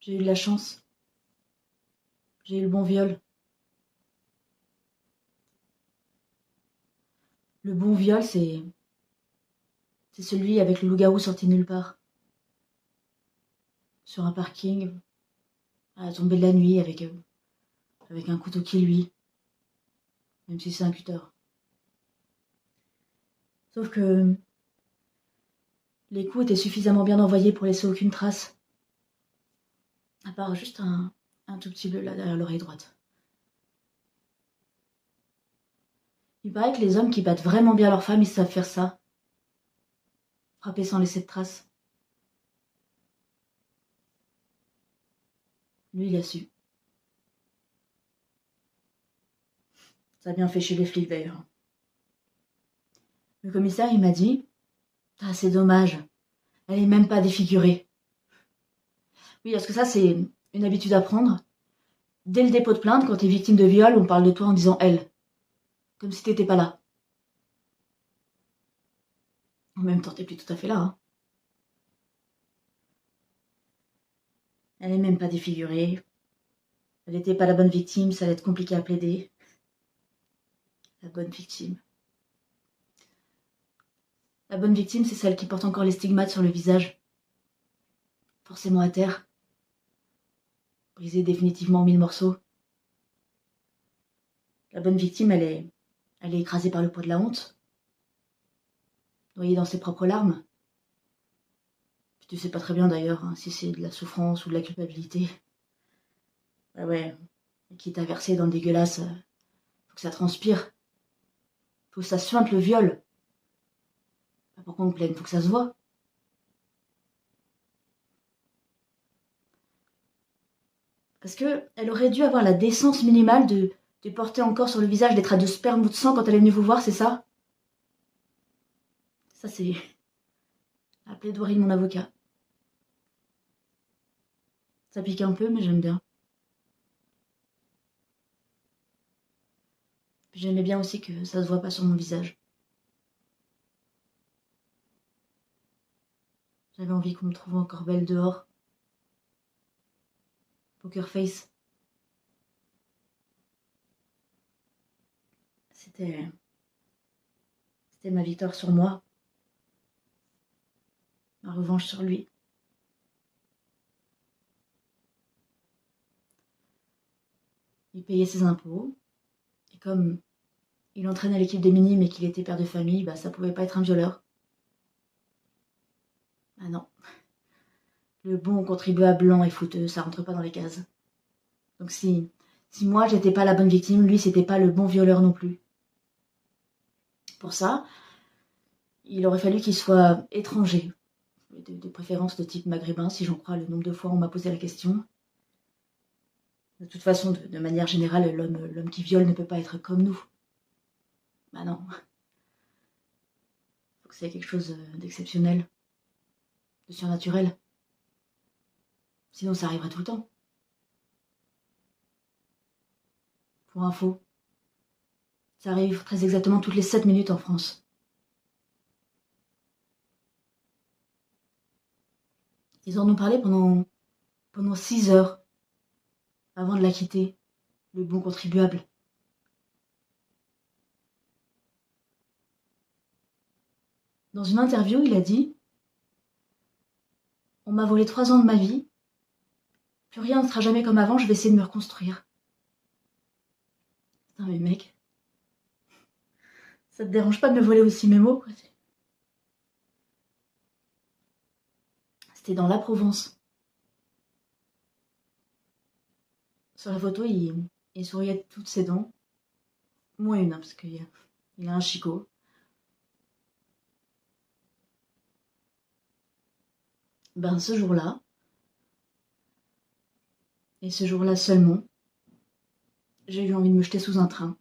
J'ai eu de la chance. J'ai eu le bon viol. Le bon viol, c'est celui avec le loup-garou sorti de nulle part. Sur un parking, à la tombée de la nuit, avec un couteau qui luit. Même si c'est un cutter. Sauf que les coups étaient suffisamment bien envoyés pour laisser aucune trace. À part juste un tout petit bleu là derrière l'oreille droite. Il paraît que les hommes qui battent vraiment bien leur femme, ils savent faire ça. Frapper sans laisser de traces. Lui, il a su. Ça a bien fait chez les flics d'ailleurs. Le commissaire, il m'a dit « Ah, c'est dommage, elle est même pas défigurée. » Oui, parce que ça, c'est une habitude à prendre. Dès le dépôt de plainte, quand t'es victime de viol, on parle de toi en disant « elle ». Comme si t'étais pas là. En même temps, t'es plus tout à fait là. Hein. Elle est même pas défigurée. Elle était pas la bonne victime, ça allait être compliqué à plaider. La bonne victime. La bonne victime, c'est celle qui porte encore les stigmates sur le visage. Forcément à terre. Brisée définitivement en 1000 morceaux. La bonne victime, elle est écrasée par le poids de la honte. Noyée dans ses propres larmes. Puis tu sais pas très bien d'ailleurs hein, si c'est de la souffrance ou de la culpabilité. Ouais. Et quitte à verser dans le dégueulasse, faut que ça transpire. Faut que ça suinte le viol. Pas pour qu'on me plaigne, faut que ça se voit. Parce que elle aurait dû avoir la décence minimale de porter encore sur le visage des traces de sperme ou de sang quand elle est venue vous voir, c'est ça? Ça, c'est la plaidoirie de mon avocat. Ça pique un peu, mais j'aime bien. Puis j'aimais bien aussi que ça se voit pas sur mon visage. J'avais envie qu'on me trouve encore belle dehors. Poker face. C'était ma victoire sur moi. Ma revanche sur lui. Il payait ses impôts. Et comme il entraînait l'équipe des minimes et qu'il était père de famille, bah ça pouvait pas être un violeur. Ah non. Le bon contribuable blanc et fouteux, ça rentre pas dans les cases. Donc si moi j'étais pas la bonne victime, lui c'était pas le bon violeur non plus. Pour ça, il aurait fallu qu'il soit étranger, de préférence de type maghrébin, si j'en crois le nombre de fois on m'a posé la question. De toute façon, de manière générale, l'homme qui viole ne peut pas être comme nous. Bah non. Faut que c'est quelque chose d'exceptionnel, de surnaturel. Sinon ça arriverait tout le temps. Pour info, ça arrive très exactement toutes les 7 minutes en France. Ils en ont parlé pendant 6 heures avant de la quitter, le bon contribuable. Dans une interview, il a dit « On m'a volé 3 ans de ma vie, plus rien ne sera jamais comme avant, je vais essayer de me reconstruire. » Putain mais mec, ça te dérange pas de me voler aussi mes mots quoi. C'était dans la Provence. Sur la photo, il souriait de toutes ses dents. Moins une, hein, parce qu'il a un chicot. Ben ce jour-là, et ce jour-là seulement, j'ai eu envie de me jeter sous un train.